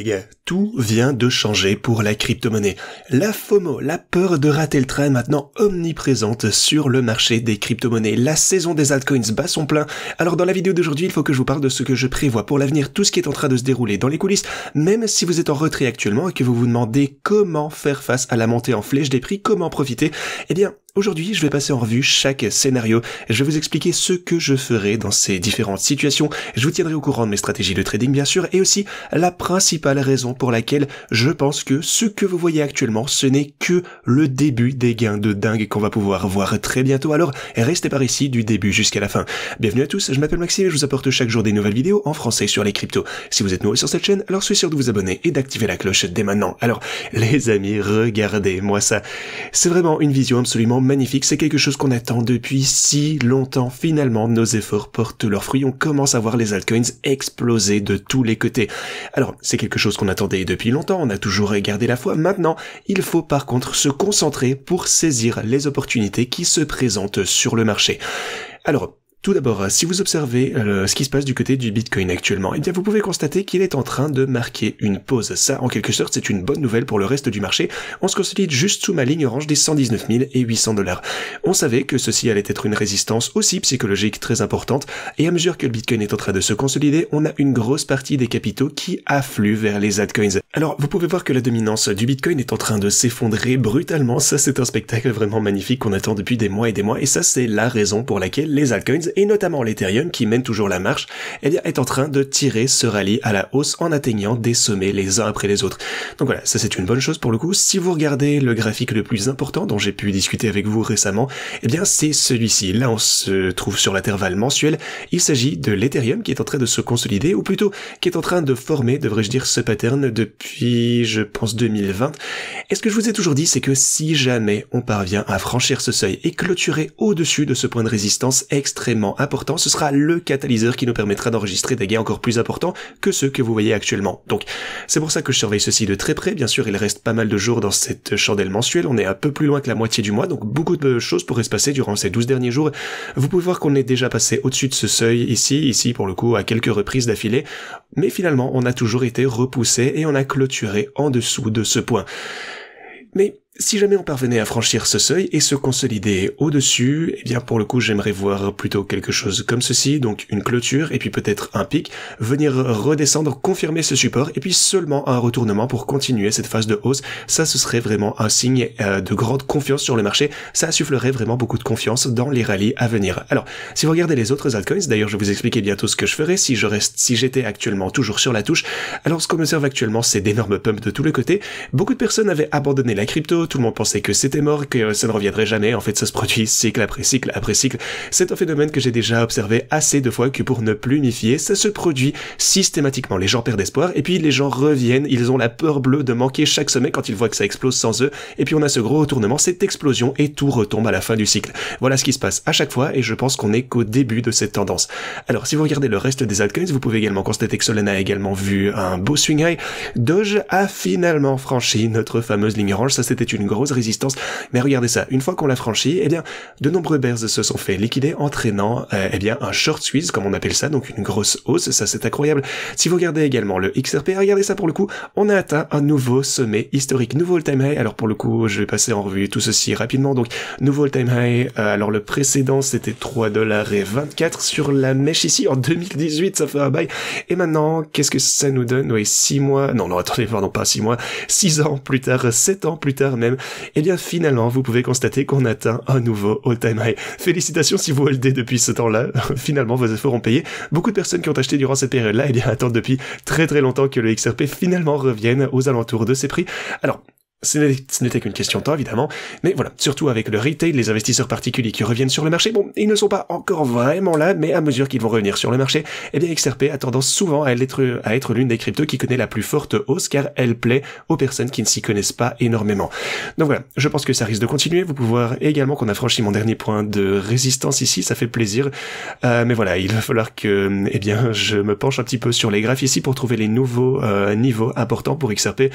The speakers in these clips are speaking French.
Les gars, tout vient de changer pour la crypto-monnaie. La FOMO, la peur de rater le train est maintenant omniprésente sur le marché des crypto-monnaies. La saison des altcoins bat son plein. Alors dans la vidéo d'aujourd'hui, il faut que je vous parle de ce que je prévois pour l'avenir, tout ce qui est en train de se dérouler dans les coulisses, même si vous êtes en retrait actuellement et que vous vous demandez comment faire face à la montée en flèche des prix, comment profiter, eh bien, aujourd'hui, je vais passer en revue chaque scénario. Je vais vous expliquer ce que je ferai dans ces différentes situations. Je vous tiendrai au courant de mes stratégies de trading, bien sûr, et aussi la principale raison pour laquelle je pense que ce que vous voyez actuellement, ce n'est que le début des gains de dingue qu'on va pouvoir voir très bientôt. Alors, restez par ici du début jusqu'à la fin. Bienvenue à tous, je m'appelle Maxime et je vous apporte chaque jour des nouvelles vidéos en français sur les cryptos. Si vous êtes nouveau sur cette chaîne, alors soyez sûr de vous abonner et d'activer la cloche dès maintenant. Alors, les amis, regardez-moi ça. C'est vraiment une vision absolument magnifique, c'est quelque chose qu'on attend depuis si longtemps. Finalement, nos efforts portent leurs fruits, on commence à voir les altcoins exploser de tous les côtés. Alors, c'est quelque chose qu'on attendait depuis longtemps, on a toujours gardé la foi. Maintenant, il faut par contre se concentrer pour saisir les opportunités qui se présentent sur le marché. Alors, tout d'abord, si vous observez ce qui se passe du côté du Bitcoin actuellement, eh bien vous pouvez constater qu'il est en train de marquer une pause. Ça, en quelque sorte, c'est une bonne nouvelle pour le reste du marché. On se consolide juste sous ma ligne orange des 119 800 $. On savait que ceci allait être une résistance aussi psychologique très importante, et à mesure que le Bitcoin est en train de se consolider, on a une grosse partie des capitaux qui affluent vers les altcoins. Alors, vous pouvez voir que la dominance du Bitcoin est en train de s'effondrer brutalement. Ça, c'est un spectacle vraiment magnifique qu'on attend depuis des mois, et ça, c'est la raison pour laquelle les altcoins, et notamment l'Ethereum qui mène toujours la marche, eh bien, est en train de tirer ce rallye à la hausse en atteignant des sommets les uns après les autres. Donc voilà, ça c'est une bonne chose pour le coup. Si vous regardez le graphique le plus important dont j'ai pu discuter avec vous récemment, eh bien c'est celui-ci. Là on se trouve sur l'intervalle mensuel. Il s'agit de l'Ethereum qui est en train de se consolider, ou plutôt qui est en train de former, devrais-je dire, ce pattern depuis, je pense, 2020. Et ce que je vous ai toujours dit, c'est que si jamais on parvient à franchir ce seuil et clôturer au-dessus de ce point de résistance extrêmement important, ce sera le catalyseur qui nous permettra d'enregistrer des gains encore plus importants que ceux que vous voyez actuellement. Donc, c'est pour ça que je surveille ceci de très près. Bien sûr, il reste pas mal de jours dans cette chandelle mensuelle. On est un peu plus loin que la moitié du mois, donc beaucoup de choses pourraient se passer durant ces 12 derniers jours. Vous pouvez voir qu'on est déjà passé au-dessus de ce seuil ici pour le coup, à quelques reprises d'affilée. Mais finalement, on a toujours été repoussé et on a clôturé en dessous de ce point. Mais si jamais on parvenait à franchir ce seuil et se consolider au-dessus, eh bien pour le coup j'aimerais voir plutôt quelque chose comme ceci, donc une clôture et puis peut-être un pic, venir redescendre, confirmer ce support et puis seulement un retournement pour continuer cette phase de hausse. Ça, ce serait vraiment un signe de grande confiance sur le marché, ça insufflerait vraiment beaucoup de confiance dans les rallyes à venir. Alors, si vous regardez les autres altcoins, d'ailleurs je vais vous expliquer bientôt ce que je ferais si j'étais actuellement toujours sur la touche. Alors ce qu'on observe actuellement, c'est d'énormes pumps de tous les côtés. Beaucoup de personnes avaient abandonné la crypto, tout le monde pensait que c'était mort, que ça ne reviendrait jamais. En fait, ça se produit cycle après cycle après cycle. C'est un phénomène que j'ai déjà observé assez de fois que pour ne plus m'y fier, ça se produit systématiquement. Les gens perdent espoir et puis les gens reviennent. Ils ont la peur bleue de manquer chaque sommet quand ils voient que ça explose sans eux. Et puis on a ce gros retournement, cette explosion et tout retombe à la fin du cycle. Voilà ce qui se passe à chaque fois et je pense qu'on n'est qu'au début de cette tendance. Alors, si vous regardez le reste des altcoins, vous pouvez également constater que Solana a également vu un beau swing high. Doge a finalement franchi notre fameuse ligne orange. Ça, c'était une grosse résistance, mais regardez ça, une fois qu'on l'a franchi, eh bien, de nombreux bears se sont fait liquider, entraînant, eh bien, un short squeeze, comme on appelle ça, donc une grosse hausse, ça c'est incroyable. Si vous regardez également le XRP, regardez ça pour le coup, on a atteint un nouveau sommet historique, nouveau all-time high. Alors pour le coup, je vais passer en revue tout ceci rapidement, donc, nouveau all-time high, alors le précédent c'était 3,24 $ sur la mèche ici, en 2018, ça fait un bail, et maintenant, qu'est-ce que ça nous donne? Oui, 6 mois, non, attendez, pardon, pas 6 mois, 6 ans plus tard, 7 ans plus tard même, eh bien finalement vous pouvez constater qu'on atteint un nouveau all-time high. Félicitations si vous holdez depuis ce temps-là, finalement vos efforts ont payé. Beaucoup de personnes qui ont acheté durant cette période-là, eh bien attendent depuis très très longtemps que le XRP finalement revienne aux alentours de ces prix. Alors, ce n'était qu'une question de temps, évidemment, mais voilà, surtout avec le retail, les investisseurs particuliers qui reviennent sur le marché, bon, ils ne sont pas encore vraiment là, mais à mesure qu'ils vont revenir sur le marché, eh bien XRP a tendance souvent à être l'une des cryptos qui connaît la plus forte hausse, car elle plaît aux personnes qui ne s'y connaissent pas énormément. Donc voilà, je pense que ça risque de continuer. Vous pouvez voir également qu'on a franchi mon dernier point de résistance ici, ça fait plaisir, mais voilà, il va falloir que, eh bien, je me penche un petit peu sur les graphes ici pour trouver les nouveaux niveaux importants pour XRP,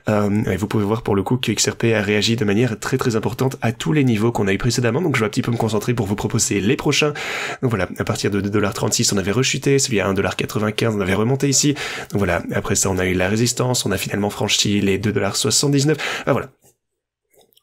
et vous pouvez voir pour le coup que XRP a réagi de manière très très importante à tous les niveaux qu'on a eu précédemment, donc je vais un petit peu me concentrer pour vous proposer les prochains. Donc voilà, à partir de 2,36$, on avait rechuté, celui à 1,95$, on avait remonté ici. Donc voilà, après ça on a eu la résistance, on a finalement franchi les 2,79$. Voilà.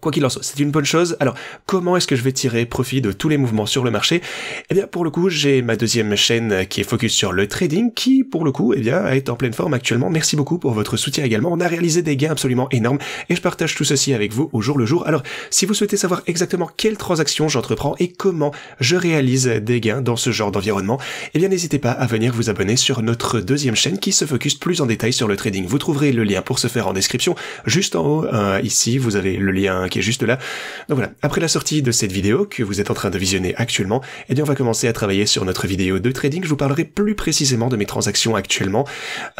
Quoi qu'il en soit, c'est une bonne chose. Alors, comment est-ce que je vais tirer profit de tous les mouvements sur le marché? Eh bien, pour le coup, j'ai ma deuxième chaîne qui est focus sur le trading, qui, pour le coup, eh bien, est en pleine forme actuellement. Merci beaucoup pour votre soutien également. On a réalisé des gains absolument énormes et je partage tout ceci avec vous au jour le jour. Alors, si vous souhaitez savoir exactement quelles transactions j'entreprends et comment je réalise des gains dans ce genre d'environnement, eh bien, n'hésitez pas à venir vous abonner sur notre deuxième chaîne qui se focus plus en détail sur le trading. Vous trouverez le lien pour ce faire en description. Juste en haut, ici, vous avez le lien qui est juste là. Donc voilà, après la sortie de cette vidéo que vous êtes en train de visionner actuellement, eh bien on va commencer à travailler sur notre vidéo de trading. Je vous parlerai plus précisément de mes transactions actuellement.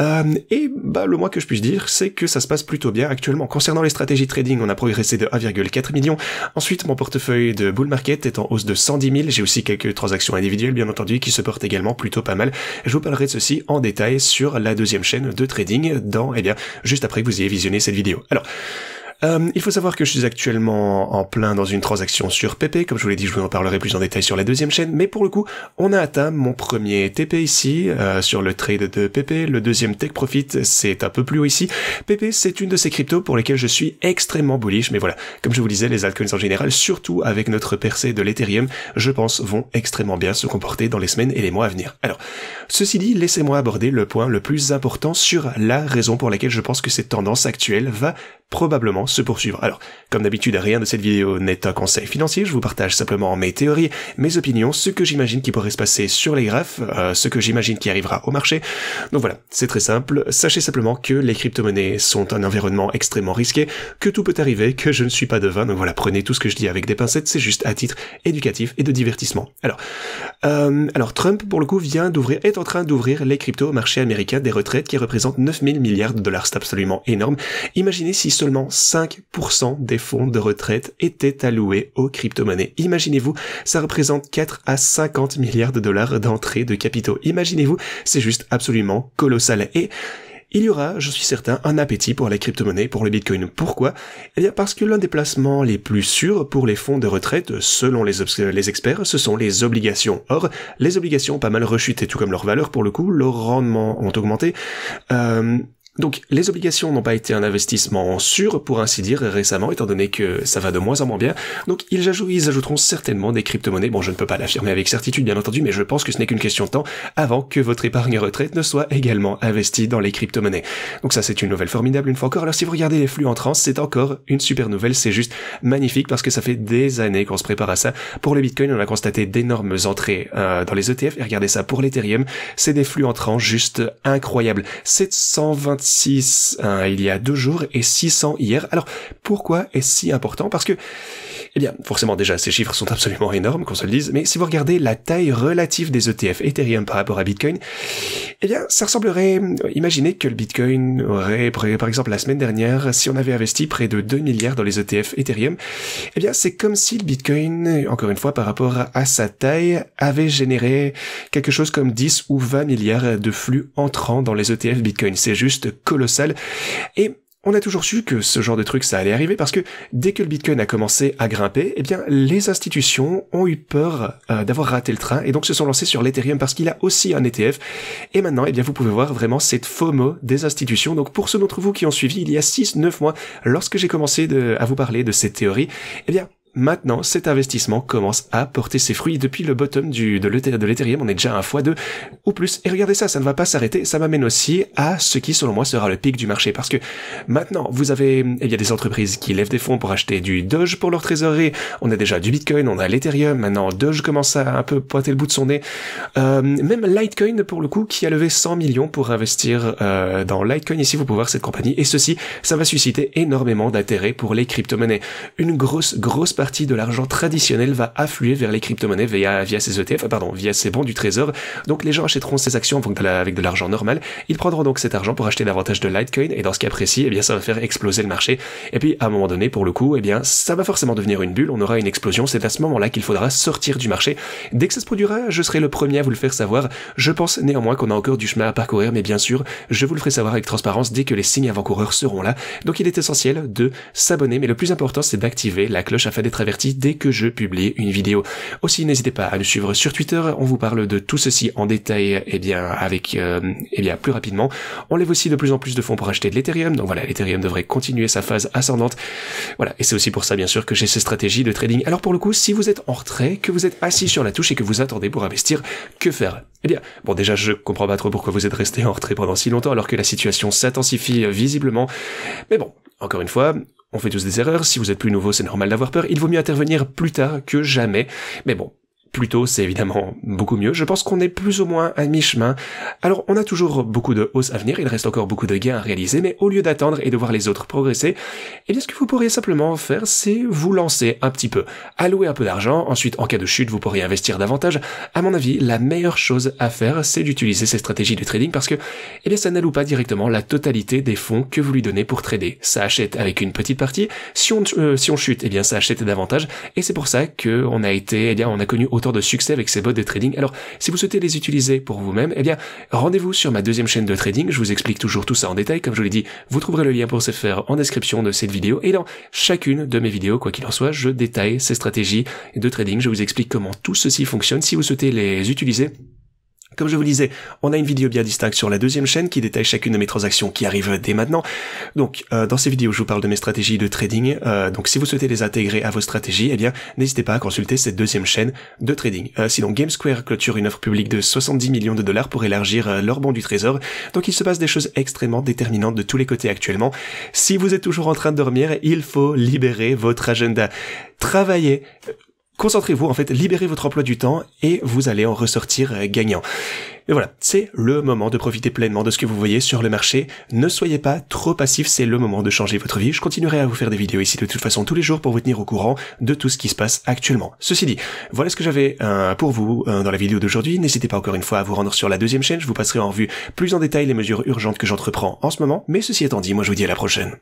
Et le moins que je puisse dire, c'est que ça se passe plutôt bien actuellement. Concernant les stratégies trading, on a progressé de 1,4 million. Ensuite, mon portefeuille de bull market est en hausse de 110 000. J'ai aussi quelques transactions individuelles, bien entendu, qui se portent également plutôt pas mal. Je vous parlerai de ceci en détail sur la deuxième chaîne de trading juste après que vous ayez visionné cette vidéo. Alors, il faut savoir que je suis actuellement en plein dans une transaction sur PP, comme je vous l'ai dit, je vous en parlerai plus en détail sur la deuxième chaîne, mais pour le coup, on a atteint mon premier TP ici, sur le trade de PP, le deuxième Take Profit, c'est un peu plus haut ici. PP, c'est une de ces cryptos pour lesquelles je suis extrêmement bullish, mais voilà, comme je vous disais, les altcoins en général, surtout avec notre percée de l'Ethereum, je pense, vont extrêmement bien se comporter dans les semaines et les mois à venir. Alors, ceci dit, laissez-moi aborder le point le plus important sur la raison pour laquelle je pense que cette tendance actuelle va probablement se poursuivre. Alors, comme d'habitude, rien de cette vidéo n'est un conseil financier, je vous partage simplement mes théories, mes opinions, ce que j'imagine qui pourrait se passer sur les graphes, ce que j'imagine qui arrivera au marché. Donc voilà, c'est très simple, sachez simplement que les crypto-monnaies sont un environnement extrêmement risqué, que tout peut arriver, que je ne suis pas devin, donc voilà, prenez tout ce que je dis avec des pincettes, c'est juste à titre éducatif et de divertissement. Alors Trump, pour le coup, est en train d'ouvrir les cryptos au marché américain des retraites qui représentent 9 000 milliards de dollars, c'est absolument énorme. Imaginez si seulement 5% des fonds de retraite étaient alloués aux crypto-monnaies. Imaginez-vous, ça représente 4 à 50 milliards de dollars d'entrée de capitaux. Imaginez-vous, c'est juste absolument colossal. Et il y aura, je suis certain, un appétit pour la crypto-monnaie, pour le Bitcoin. Pourquoi? Eh bien parce que l'un des placements les plus sûrs pour les fonds de retraite, selon les experts, ce sont les obligations. Or, les obligations ont pas mal rechuté, tout comme leur valeur pour le coup, leurs rendements ont augmenté. Donc les obligations n'ont pas été un investissement sûr, pour ainsi dire, récemment, étant donné que ça va de moins en moins bien. Donc ils ajouteront certainement des crypto-monnaies. Bon, je ne peux pas l'affirmer avec certitude, bien entendu, mais je pense que ce n'est qu'une question de temps avant que votre épargne retraite ne soit également investie dans les crypto-monnaies. Donc ça, c'est une nouvelle formidable, une fois encore. Alors si vous regardez les flux entrants, c'est encore une super nouvelle, c'est juste magnifique, parce que ça fait des années qu'on se prépare à ça. Pour le Bitcoin, on a constaté d'énormes entrées dans les ETF, et regardez ça, pour l'Ethereum, c'est des flux entrants juste incroyables. 726 il y a 2 jours et 600 hier. Alors, pourquoi est-ce si important? Parce que, eh bien, forcément, déjà, ces chiffres sont absolument énormes, qu'on se le dise, mais si vous regardez la taille relative des ETF Ethereum par rapport à Bitcoin, eh bien, ça ressemblerait, imaginez que le Bitcoin aurait, par exemple, la semaine dernière, si on avait investi près de 2 milliards dans les ETF Ethereum, eh bien, c'est comme si le Bitcoin, encore une fois, par rapport à sa taille, avait généré quelque chose comme 10 ou 20 milliards de flux entrants dans les ETF Bitcoin. C'est juste colossal. Et on a toujours su que ce genre de truc, ça allait arriver, parce que dès que le Bitcoin a commencé à grimper, eh bien, les institutions ont eu peur d'avoir raté le train, et donc se sont lancées sur l'Ethereum, parce qu'il a aussi un ETF. Et maintenant, eh bien, vous pouvez voir vraiment cette FOMO des institutions. Donc, pour ceux d'entre vous qui ont suivi, il y a 6-9 mois, lorsque j'ai commencé à vous parler de cette théorie, eh bien, maintenant, cet investissement commence à porter ses fruits. Depuis le bottom de l'Ethereum, on est déjà à 1x2 ou plus. Et regardez ça, ça ne va pas s'arrêter. Ça m'amène aussi à ce qui, selon moi, sera le pic du marché. Parce que maintenant, vous avez, il y a des entreprises qui lèvent des fonds pour acheter du Doge pour leur trésorerie. On a déjà du Bitcoin, on a l'Ethereum. Maintenant, Doge commence à un peu pointer le bout de son nez. Même Litecoin, pour le coup, qui a levé 100 millions pour investir dans Litecoin. Ici, vous pouvez voir cette compagnie. Et ceci, ça va susciter énormément d'intérêt pour les crypto-monnaies. Une grosse partie de l'argent traditionnel va affluer vers les crypto-monnaies via ces ETF, via ces bons du trésor. Donc les gens achèteront ces actions avec de l'argent normal. Ils prendront donc cet argent pour acheter davantage de Litecoin, et dans ce cas précis, eh bien ça va faire exploser le marché. Et puis à un moment donné, pour le coup, eh bien ça va forcément devenir une bulle, on aura une explosion. C'est à ce moment-là qu'il faudra sortir du marché. Dès que ça se produira, je serai le premier à vous le faire savoir. Je pense néanmoins qu'on a encore du chemin à parcourir, mais bien sûr, je vous le ferai savoir avec transparence dès que les signes avant-coureurs seront là. Donc il est essentiel de s'abonner, mais le plus important c'est d'activer la cloche afin d'être averti dès que je publie une vidéo. Aussi, n'hésitez pas à nous suivre sur Twitter, on vous parle de tout ceci en détail, plus rapidement. On lève aussi de plus en plus de fonds pour acheter de l'Ethereum, donc voilà, l'Ethereum devrait continuer sa phase ascendante. Voilà, et c'est aussi pour ça bien sûr que j'ai ces stratégies de trading. Alors pour le coup, si vous êtes en retrait, que vous êtes assis sur la touche et que vous attendez pour investir, que faire? Eh bien, bon déjà je comprends pas trop pourquoi vous êtes resté en retrait pendant si longtemps alors que la situation s'intensifie visiblement. Mais bon, encore une fois, on fait tous des erreurs, si vous êtes plus nouveau c'est normal d'avoir peur, il vaut mieux intervenir plus tard que jamais. Mais bon, plus tôt, c'est évidemment beaucoup mieux. Je pense qu'on est plus ou moins à mi-chemin. Alors, on a toujours beaucoup de hausses à venir, il reste encore beaucoup de gains à réaliser, mais au lieu d'attendre et de voir les autres progresser, eh bien, ce que vous pourriez simplement faire, c'est vous lancer un petit peu. Allouer un peu d'argent, ensuite, en cas de chute, vous pourriez investir davantage. À mon avis, la meilleure chose à faire, c'est d'utiliser ces stratégies de trading parce que, eh bien, ça n'alloue pas directement la totalité des fonds que vous lui donnez pour trader. Ça achète avec une petite partie. Si on chute, eh bien, ça achète davantage. Et c'est pour ça que on a connu autant de succès avec ces bots de trading. Alors, si vous souhaitez les utiliser pour vous-même, eh bien, rendez-vous sur ma deuxième chaîne de trading. Je vous explique toujours tout ça en détail. Comme je vous l'ai dit, vous trouverez le lien pour ce faire en description de cette vidéo. Et dans chacune de mes vidéos, quoi qu'il en soit, je détaille ces stratégies de trading. Je vous explique comment tout ceci fonctionne si vous souhaitez les utiliser. Comme je vous le disais, on a une vidéo bien distincte sur la deuxième chaîne qui détaille chacune de mes transactions qui arrivent dès maintenant. Donc, dans ces vidéos, je vous parle de mes stratégies de trading. Donc, si vous souhaitez les intégrer à vos stratégies, eh bien, n'hésitez pas à consulter cette deuxième chaîne de trading. Sinon, GameSquare clôture une offre publique de 70 millions de dollars pour élargir leur bon du trésor. Donc, il se passe des choses extrêmement déterminantes de tous les côtés actuellement. Si vous êtes toujours en train de dormir, il faut libérer votre agenda. Travaillez. Concentrez-vous, en fait, libérez votre emploi du temps et vous allez en ressortir gagnant. Et voilà, c'est le moment de profiter pleinement de ce que vous voyez sur le marché. Ne soyez pas trop passif, c'est le moment de changer votre vie. Je continuerai à vous faire des vidéos ici de toute façon tous les jours pour vous tenir au courant de tout ce qui se passe actuellement. Ceci dit, voilà ce que j'avais pour vous dans la vidéo d'aujourd'hui. N'hésitez pas encore une fois à vous rendre sur la deuxième chaîne. Je vous passerai en revue plus en détail les mesures urgentes que j'entreprends en ce moment. Mais ceci étant dit, moi je vous dis à la prochaine.